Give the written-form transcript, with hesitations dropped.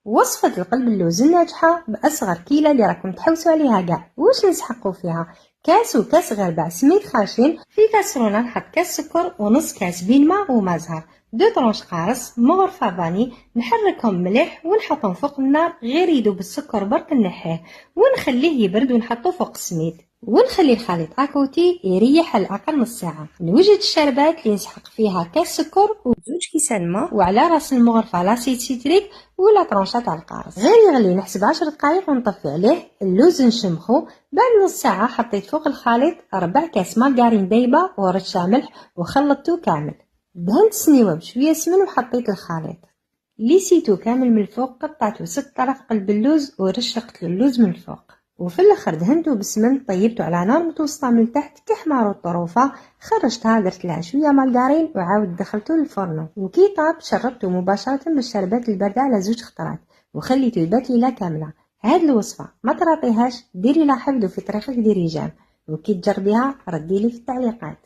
وصفة القلب اللوز الناجحة بأصغر كيلة اللي راكم تحوسوا عليها كاع. واش نسحقوا فيها؟ كاس وكاس غربع سميد خاشن. في كاسرونه نحط كاس سكر ونص كاس بين ماء وما زهر، 2 طرونش قارص، مغرفه فاني، نحركهم مليح ونحطهم فوق النار غير يذوب السكر برك، نحيه ونخليه يبرد ونحطه فوق السميد ونخلي الخليط اكوتي يريح على الاقل نص ساعه. نوجد الشربات اللي نسحق فيها كاس سكر وزوج كيسان ماء، وعلى راس المغرفه لاسيد سيتريك ولا طرونشات تاع القارص. غير يغلي نحسب 10 دقائق ونطفي عليه. اللوز نشمخو. بعد نص ساعه حطيت فوق الخليط 4 كاس مارغرين دايبه ورشه ملح وخلطته كامل. دهنت السنيوه بشويه سمن وحطيت الخليط. ليسيتو كامل من الفوق، قطعته 6 طرف قلب اللوز ورشقت اللوز من الفوق، وفي الاخر دهنته بالسمن. طيبته على نار متوسطه من تحت كحمار الطروفه. خرجتها درت لها شويه مارغرين وعاود دخلته للفرن، وكي طاب شربته مباشره بالشربات البارده على 2 خطرات وخليته يبات ليله كامله. هاد الوصفه ما تراطيهاش، ديري لها حفظ في طريقك ديري جام، وكي تجربيها رديلي في التعليقات.